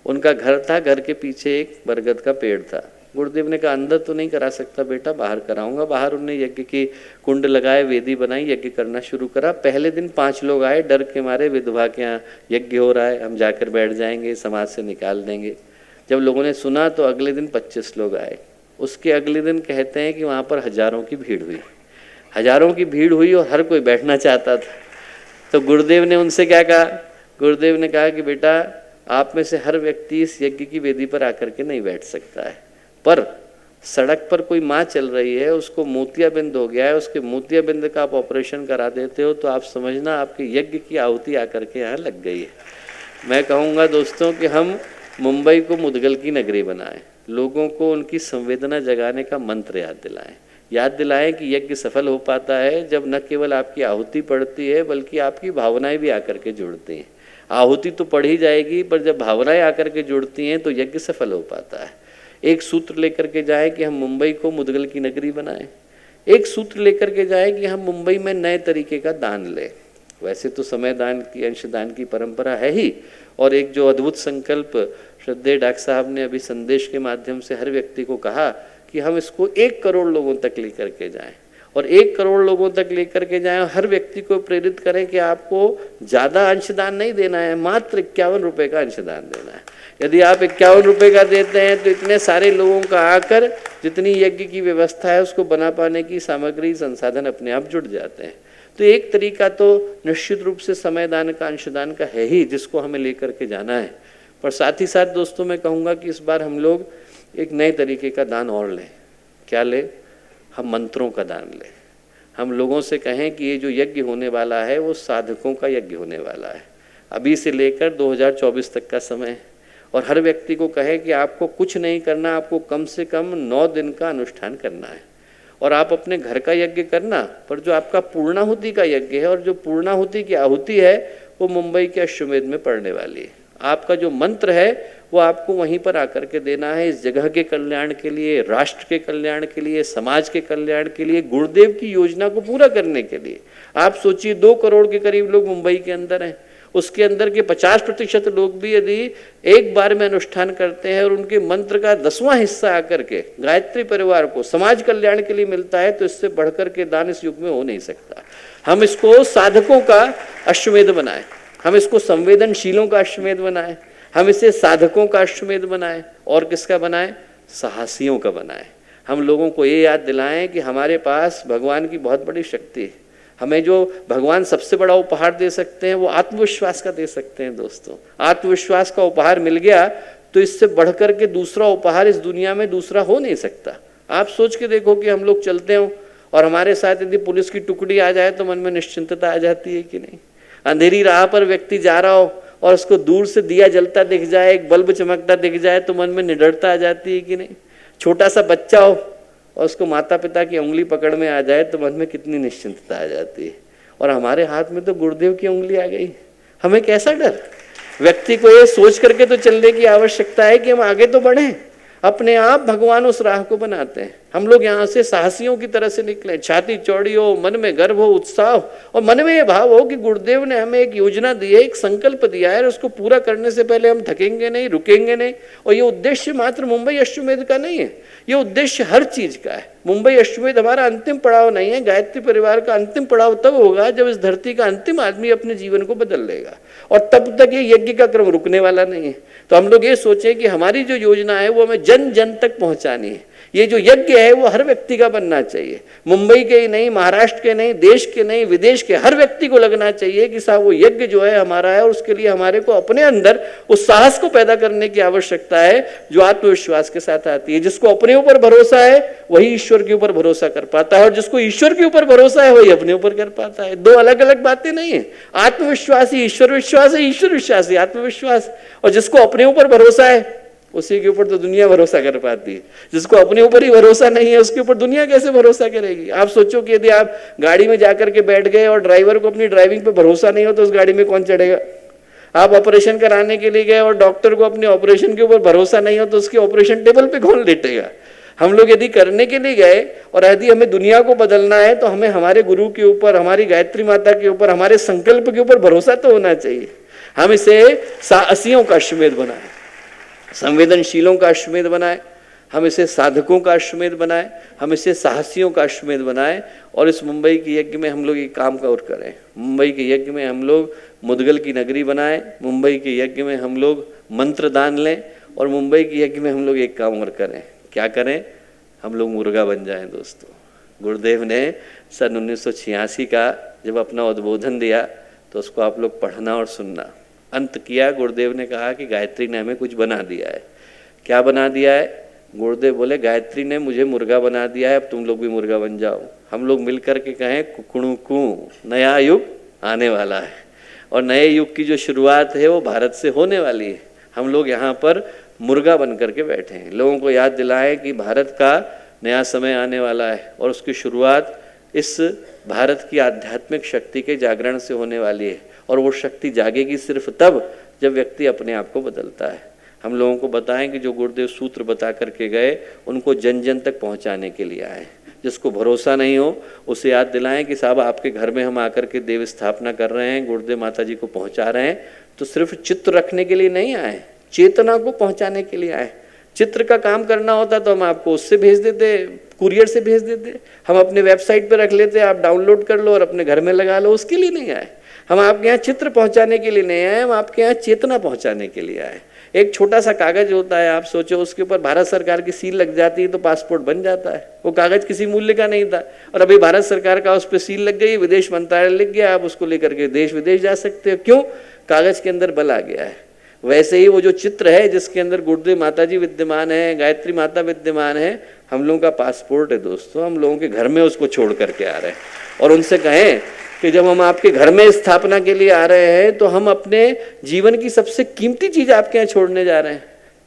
उनका घर था, घर के पीछे एक बरगद का पेड़ था। गुरुदेव ने कहा अंदर तो नहीं करा सकता बेटा, बाहर कराऊंगा। बाहर उन्होंने यज्ञ की कुंड लगाए, वेदी बनाई, यज्ञ करना शुरू करा। पहले दिन 5 लोग आए, डर के मारे, विधवा के यहाँ यज्ञ हो रहा है, हम जाकर बैठ जाएंगे, समाज से निकाल देंगे। जब लोगों ने सुना तो अगले दिन 25 लोग आए। उसके अगले दिन कहते हैं कि वहाँ पर हजारों की भीड़ हुई, हजारों की भीड़ हुई और हर कोई बैठना चाहता था। तो गुरुदेव ने उनसे क्या कहा, गुरुदेव ने कहा कि बेटा आप में से हर व्यक्ति इस यज्ञ की वेदी पर आकर के नहीं बैठ सकता है, पर सड़क पर कोई माँ चल रही है, उसको मोतियाबिंद हो गया है, उसके मोतियाबिंद का आप ऑपरेशन करा देते हो, तो आप समझना आपके यज्ञ की आहुति आकर के यहाँ लग गई है। मैं कहूँगा दोस्तों कि हम मुंबई को मुद्गल की नगरी बनाएं, लोगों को उनकी संवेदना जगाने का मंत्र याद दिलाएं कि यज्ञ सफल हो पाता है जब न केवल आपकी आहुति पड़ती है, बल्कि आपकी भावनाएं भी आकर के जुड़ती हैं। आहुति तो पड़ ही जाएगी, पर जब भावनाएं आकर के जुड़ती हैं तो यज्ञ सफल हो पाता है। एक सूत्र लेकर के जाए कि हम मुंबई को मुद्गल की नगरी बनाएं। एक सूत्र लेकर के जाए कि हम मुंबई में नए तरीके का दान लें। वैसे तो समय दान की, अंशदान की परंपरा है ही, और एक जो अद्भुत संकल्प श्रद्धेय डॉक्टर साहब ने अभी संदेश के माध्यम से हर व्यक्ति को कहा कि हम इसको 1 करोड़ लोगों तक लेकर के जाएं, और 1 करोड़ लोगों तक लेकर के जाएं, हर व्यक्ति को प्रेरित करें कि आपको ज़्यादा अंशदान नहीं देना है, मात्र 51 रुपये का अंशदान देना है। यदि आप 51 रुपये का देते हैं तो इतने सारे लोगों का आकर जितनी यज्ञ की व्यवस्था है उसको बना पाने की सामग्री, संसाधन अपने आप जुट जाते हैं। तो एक तरीका तो निश्चित रूप से समय दान का, अंशदान का है ही, जिसको हमें लेकर के जाना है। पर साथ ही साथ दोस्तों मैं कहूँगा कि इस बार हम लोग एक नए तरीके का दान और लें। क्या लें? हम मंत्रों का दान लें। हम लोगों से कहें कि ये जो यज्ञ होने वाला है वो साधकों का यज्ञ होने वाला है। अभी से लेकर 2024 तक का समय है, और हर व्यक्ति को कहें कि आपको कुछ नहीं करना, आपको कम से कम 9 दिन का अनुष्ठान करना है, और आप अपने घर का यज्ञ करना, पर जो आपका पूर्णाहुति का यज्ञ है और जो पूर्णाहुति की आहुति है वो मुंबई के अश्वमेध में पड़ने वाली है। आपका जो मंत्र है वो आपको वहीं पर आकर के देना है, इस जगह के कल्याण के लिए, राष्ट्र के कल्याण के लिए, समाज के कल्याण के लिए, गुरुदेव की योजना को पूरा करने के लिए। आप सोचिए 2 करोड़ के करीब लोग मुंबई के अंदर हैं, उसके अंदर के 50% लोग भी यदि एक बार में अनुष्ठान करते हैं और उनके मंत्र का 10वां हिस्सा आकर के गायत्री परिवार को समाज कल्याण के लिए मिलता है, तो इससे बढ़कर के दान इस युग में हो नहीं सकता। हम इसको साधकों का अश्वमेध बनाएं, हम इसको संवेदनशीलों का अश्वमेध बनाएं, हम इसे साधकों का अश्वमेध बनाएं, और किसका बनाएं? साहसियों का बनाएं। हम लोगों को ये याद दिलाएं कि हमारे पास भगवान की बहुत बड़ी शक्ति है। हमें जो भगवान सबसे बड़ा उपहार दे सकते हैं वो आत्मविश्वास का दे सकते हैं। दोस्तों, आत्मविश्वास का उपहार मिल गया तो इससे बढ़कर के दूसरा उपहार इस दुनिया में दूसरा हो नहीं सकता। आप सोच के देखो कि हम लोग चलते हो और हमारे साथ यदि पुलिस की टुकड़ी आ जाए तो मन में निश्चिंतता आ जाती है कि नहीं? अंधेरी राह पर व्यक्ति जा रहा हो और उसको दूर से दिया जलता दिख जाए, एक बल्ब चमकता दिख जाए तो मन में निडरता आ जाती है कि नहीं? छोटा सा बच्चा हो और उसको माता पिता की उंगली पकड़ में आ जाए तो मन में कितनी निश्चिंतता आ जाती है। और हमारे हाथ में तो गुरुदेव की उंगली आ गई, हमें कैसा डर? व्यक्ति को ये सोच करके तो चलने की आवश्यकता है कि हम आगे तो बढ़ें। अपने आप भगवान उस राह को बनाते हैं। हम लोग यहाँ से साहसियों की तरह से निकले, छाती चौड़ी हो, मन में गर्व हो, उत्साह हो, और मन में ये भाव हो कि गुरुदेव ने हमें एक योजना दी है, एक संकल्प दिया है, और उसको पूरा करने से पहले हम थकेंगे नहीं, रुकेंगे नहीं। और ये उद्देश्य मात्र मुंबई अश्वमेध का नहीं है, ये उद्देश्य हर चीज का है। मुंबई अश्वमेध हमारा अंतिम पड़ाव नहीं है, गायत्री परिवार का अंतिम पड़ाव तब होगा जब इस धरती का अंतिम आदमी अपने जीवन को बदल लेगा, और तब तक ये यज्ञ का क्रम रुकने वाला नहीं है। तो हम लोग ये सोचें कि हमारी जो योजना है वो हमें जन जन तक पहुंचानी है। ये जो यज्ञ है वो हर व्यक्ति का बनना चाहिए, मुंबई के ही नहीं, महाराष्ट्र के नहीं, देश के नहीं, विदेश के हर व्यक्ति को लगना चाहिए कि साहब वो यज्ञ जो है हमारा है, और उसके लिए हमारे को अपने अंदर उस साहस को पैदा करने की आवश्यकता है जो आत्मविश्वास के साथ आती है। जिसको अपने ऊपर भरोसा है वही ईश्वर के ऊपर भरोसा कर पाता है, और जिसको ईश्वर के ऊपर भरोसा है वही अपने ऊपर कर पाता है। 2 अलग अलग बातें नहीं है। आत्मविश्वास ही ईश्वर विश्वास है, ईश्वर विश्वास ही आत्मविश्वास। और जिसको अपने ऊपर भरोसा है उसी के ऊपर तो दुनिया भरोसा कर पाती है। जिसको अपने ऊपर ही भरोसा नहीं है उसके ऊपर दुनिया कैसे भरोसा करेगी? आप सोचो कि यदि आप गाड़ी में जाकर के बैठ गए और ड्राइवर को अपनी ड्राइविंग पे भरोसा नहीं हो तो उस गाड़ी में कौन चढ़ेगा? आप ऑपरेशन कराने के लिए गए और डॉक्टर को अपने ऑपरेशन के ऊपर भरोसा नहीं हो तो उसके ऑपरेशन टेबल पे कौन लेटेगा? हम लोग यदि करने के लिए गए और यदि हमें दुनिया को बदलना है तो हमें हमारे गुरु के ऊपर, हमारी गायत्री माता के ऊपर, हमारे संकल्प के ऊपर भरोसा तो होना चाहिए। हम इसे साहसियों का अश्वमेध बनाए, संवेदनशीलों का अश्वमेध बनाए, हम इसे साधकों का अश्वमेध बनाए, हम इसे साहसियों का अश्वमेध बनाए। और इस मुंबई के यज्ञ में हम लोग एक काम और करें। मुंबई के यज्ञ में हम लोग मुदगल की नगरी बनाए, मुंबई के यज्ञ में हम लोग मंत्र दान लें, और मुंबई के यज्ञ में हम लोग एक काम और करें। क्या करें? हम लोग मुर्गा बन जाएं। दोस्तों, गुरुदेव ने सन 1986 का जब अपना उद्बोधन दिया तो उसको आप लोग पढ़ना और सुनना। अंत किया, गुरुदेव ने कहा कि गायत्री ने हमें कुछ बना दिया है। क्या बना दिया है? गुरुदेव बोले गायत्री ने मुझे मुर्गा बना दिया है, अब तुम लोग भी मुर्गा बन जाओ। हम लोग मिलकर के कहें कुकड़ू, नया युग आने वाला है, और नए युग की जो शुरुआत है वो भारत से होने वाली है। हम लोग यहाँ पर मुर्गा बन करके बैठे हैं, लोगों को याद दिलाएं कि भारत का नया समय आने वाला है, और उसकी शुरुआत इस भारत की आध्यात्मिक शक्ति के जागरण से होने वाली है। और वो शक्ति जागेगी सिर्फ तब जब व्यक्ति अपने आप को बदलता है। हम लोगों को बताएं कि जो गुरुदेव सूत्र बता करके गए उनको जन जन तक पहुंचाने के लिए आए। जिसको भरोसा नहीं हो उसे याद दिलाएं कि साहब आपके घर में हम आकर के देव स्थापना कर रहे हैं, गुरुदेव माता जी को पहुंचा रहे हैं, तो सिर्फ चित्र रखने के लिए नहीं आए, चेतना को पहुंचाने के लिए आए। चित्र का काम करना होता तो हम आपको उससे भेज देते, कुरियर से भेज देते, हम अपने वेबसाइट पे रख लेते, आप डाउनलोड कर लो और अपने घर में लगा लो। उसके लिए नहीं आए हम, आपके यहाँ चित्र पहुंचाने के लिए नहीं आए, हम आपके यहाँ चेतना पहुंचाने के लिए आए। एक छोटा सा कागज होता है, आप सोचो उसके ऊपर भारत सरकार की सील लग जाती है तो पासपोर्ट बन जाता है। वो कागज किसी मूल्य का नहीं था और अभी भारत सरकार का उस पर सील लग गई, विदेश मंत्रालय लिख गया, आप उसको लेकर के देश विदेश जा सकते हो। क्यों? कागज के अंदर बल आ गया है। वैसे ही वो जो चित्र है जिसके अंदर गुरुदेव माता जी विद्यमान है, गायत्री माता विद्यमान है, हम लोगों का पासपोर्ट है दोस्तों। हम लोगों के घर में उसको छोड़ करके आ रहे हैं और उनसे कहें कि जब हम आपके घर में स्थापना के लिए आ रहे हैं तो हम अपने जीवन की सबसे कीमती चीज आपके यहाँ छोड़ने जा रहे हैं।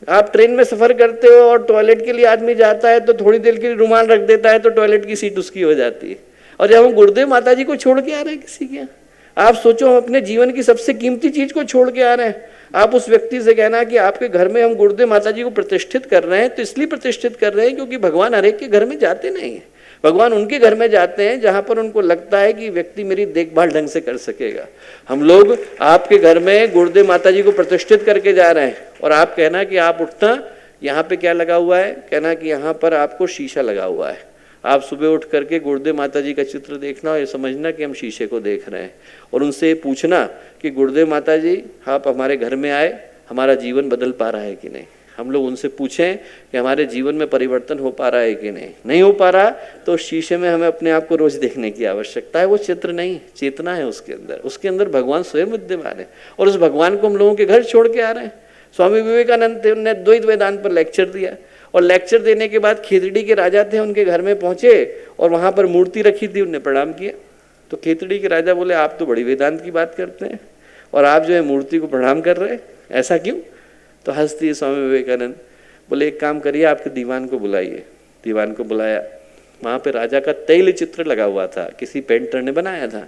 आप ट्रेन में सफर करते हो और टॉयलेट के लिए आदमी जाता है तो थोड़ी देर के लिए रुमाल रख देता है तो टॉयलेट की सीट उसकी हो जाती है, और जब हम गुरुदेव माता जी को छोड़ के आ रहे हैं किसी के यहाँ, आप सोचो हम अपने जीवन की सबसे कीमती चीज को छोड़ के आ रहे हैं। आप उस व्यक्ति से कहना कि आपके घर में हम गुरुदेव माता जी को प्रतिष्ठित कर रहे हैं, तो इसलिए प्रतिष्ठित कर रहे हैं क्योंकि भगवान हर एक के घर में जाते नहीं है। भगवान उनके घर में जाते हैं जहां पर उनको लगता है कि व्यक्ति मेरी देखभाल ढंग से कर सकेगा। हम लोग आपके घर में गुरुदेव माता जी को प्रतिष्ठित करके जा रहे हैं और आप कहना कि आप उठना, यहाँ पे क्या लगा हुआ है, कहना कि यहाँ पर आपको शीशा लगा हुआ है। आप सुबह उठ करके गुरुदेव माता जी का चित्र देखना और ये समझना कि हम शीशे को देख रहे हैं, और उनसे ये पूछना कि गुरुदेव माता जी आप हमारे घर में आए, हमारा जीवन बदल पा रहा है कि नहीं। हम लोग उनसे पूछें कि हमारे जीवन में परिवर्तन हो पा रहा है कि नहीं हो पा रहा, तो शीशे में हमें अपने आप को रोज देखने की आवश्यकता है। वो चित्र नहीं, चेतना है उसके अंदर भगवान स्वयं विद्यमान है, और उस भगवान को हम लोगों के घर छोड़ के आ रहे हैं। स्वामी विवेकानंद ने द्वैत वेदांत पर लेक्चर दिया, और लेक्चर देने के बाद खेतड़ी के राजा थे, उनके घर में पहुंचे और वहां पर मूर्ति रखी थी, उन्हें प्रणाम किया। तो खेतड़ी के राजा बोले आप तो बड़ी वेदांत की बात करते हैं और आप जो है मूर्ति को प्रणाम कर रहे हैं, ऐसा क्यों? तो हंसती है स्वामी विवेकानंद, बोले एक काम करिए, आपके दीवान को बुलाइए। दीवान को बुलाया, वहां पे राजा का तैल चित्र लगा हुआ था, किसी पेंटर ने बनाया था।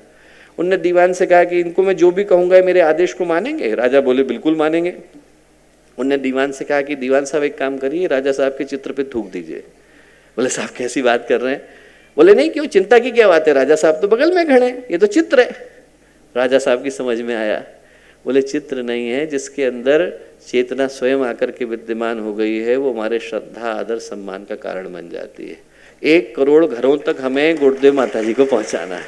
उनने दीवान से कहा कि इनको मैं जो भी कहूंगा मेरे आदेश को मानेंगे? राजा बोले बिल्कुल मानेंगे। उनने दीवान से कहा कि दीवान साहब एक काम करिए, राजा साहब के चित्र पे थूक दीजिए। बोले साहब कैसी बात कर रहे हैं? बोले नहीं, क्यों, चिंता की क्या बात है, राजा साहब तो बगल में खड़े हैं, ये तो चित्र है। राजा साहब की समझ में आया, बोले चित्र नहीं है, जिसके अंदर चेतना स्वयं आकर के विद्यमान हो गई है, वो हमारे श्रद्धा आदर सम्मान का कारण बन जाती है। 1 करोड़ घरों तक हमें गुरुदेव माता जी को पहुंचाना है।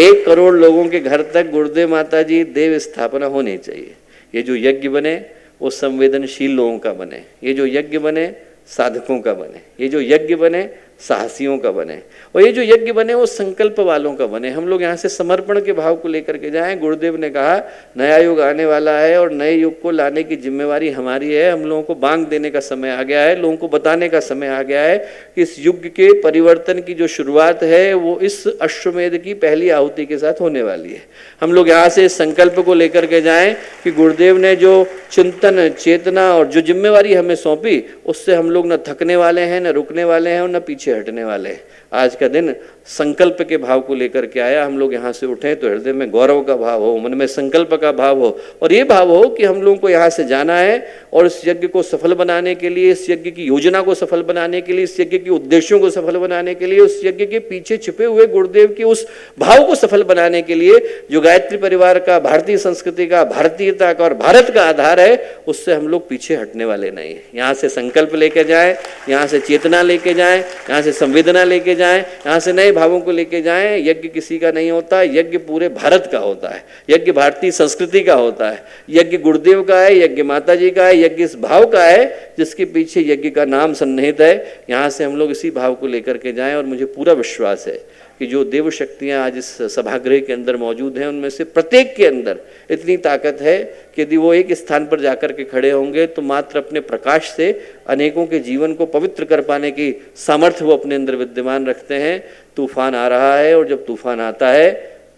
1 करोड़ लोगों के घर तक गुरुदेव माता जी देव स्थापना होनी चाहिए। ये जो यज्ञ बने वो संवेदनशील लोगों का बने, ये जो यज्ञ बने साधकों का बने, ये जो यज्ञ बने साहसियों का बने, और ये जो यज्ञ बने वो संकल्प वालों का बने। हम लोग यहाँ से समर्पण के भाव को लेकर के जाएं। गुरुदेव ने कहा नया युग आने वाला है और नए युग को लाने की जिम्मेवारी हमारी है। हम लोगों को बांग देने का समय आ गया है, लोगों को बताने का समय आ गया है कि इस युग के परिवर्तन की जो शुरुआत है वो इस अश्वमेध की पहली आहुति के साथ होने वाली है। हम लोग यहाँ से इस संकल्प को लेकर के जाएं कि गुरुदेव ने जो चिंतन, चेतना और जो जिम्मेवारी हमें सौंपी, उससे हम लोग न थकने वाले हैं, न रुकने वाले हैं और न पीछे हटने वाले हैं। आज का दिन संकल्प के भाव को लेकर के आया। हम लोग यहाँ से उठें तो हृदय में गौरव का भाव हो, मन में संकल्प का भाव हो, और ये भाव हो कि हम लोगों को यहाँ से जाना है और इस यज्ञ को सफल बनाने के लिए, इस यज्ञ की योजना को सफल बनाने के लिए, इस यज्ञ के उद्देश्यों को सफल बनाने के लिए, उस यज्ञ के पीछे छिपे हुए गुरुदेव के उस भाव को सफल बनाने के लिए जो गायत्री परिवार का, भारतीय संस्कृति का, भारतीयता का और भारत का आधार है, उससे हम लोग पीछे हटने वाले नहीं है। यहाँ से संकल्प लेके जाएं, यहाँ से चेतना लेके जाएं, यहाँ से संवेदना लेके जाएं, यहाँ से नए भावों को लेके जाएं। यज्ञ किसी का नहीं होता, यज्ञ पूरे भारत का होता है, यज्ञ भारतीय संस्कृति का होता है, यज्ञ गुरुदेव का है, यज्ञ माता जी का है, यज्ञ इस भाव का है जिसके पीछे यज्ञ का नाम सन्निहित है। यहाँ से हम लोग इसी भाव को लेकर के जाएं, और मुझे पूरा विश्वास है कि जो देव शक्तियाँ आज इस सभागृह के अंदर मौजूद हैं, उनमें से प्रत्येक के अंदर इतनी ताकत है कि यदि वो एक स्थान पर जाकर के खड़े होंगे तो मात्र अपने प्रकाश से अनेकों के जीवन को पवित्र कर पाने की सामर्थ्य वो अपने अंदर विद्यमान रखते हैं। तूफान आ रहा है, और जब तूफान आता है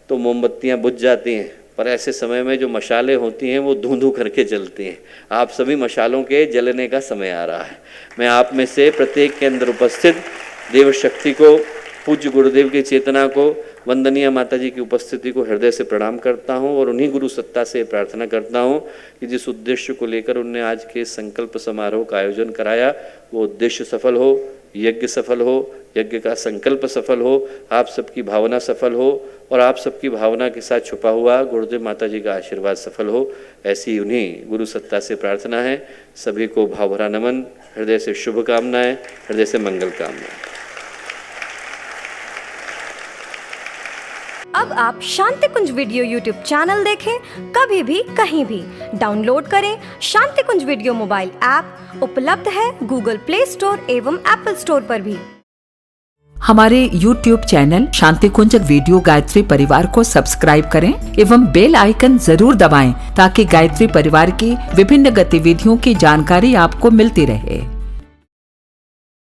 तो मोमबत्तियाँ बुझ जाती हैं, पर ऐसे समय में जो मशालें होती हैं वो धूं धूं करके जलती हैं। आप सभी मशालों के जलने का समय आ रहा है। मैं आप में से प्रत्येक के अंदर उपस्थित देव शक्ति को, पूज्य गुरुदेव की चेतना को, वंदनीय माता जी की उपस्थिति को हृदय से प्रणाम करता हूं, और उन्हीं गुरु सत्ता से प्रार्थना करता हूं कि जिस उद्देश्य को लेकर उन्होंने आज के संकल्प समारोह का आयोजन कराया वो उद्देश्य सफल हो, यज्ञ सफल हो, यज्ञ का संकल्प सफल हो, आप सबकी भावना सफल हो और आप सबकी भावना के साथ छुपा हुआ गुरुदेव माता जी का आशीर्वाद सफल हो, ऐसी उन्हीं गुरु सत्ता से प्रार्थना है। सभी को भावभरा नमन, हृदय से शुभकामनाएं, हृदय से मंगल कामनाएं। अब आप शांति कुंज वीडियो यूट्यूब चैनल देखें कभी भी कहीं भी। डाउनलोड करें शांति कुंज वीडियो मोबाइल ऐप, उपलब्ध है गूगल प्ले स्टोर एवं एप्पल स्टोर पर भी। हमारे YouTube चैनल शांति कुंज वीडियो गायत्री परिवार को सब्सक्राइब करें एवं बेल आइकन जरूर दबाएं ताकि गायत्री परिवार की विभिन्न गतिविधियों की जानकारी आपको मिलती रहे।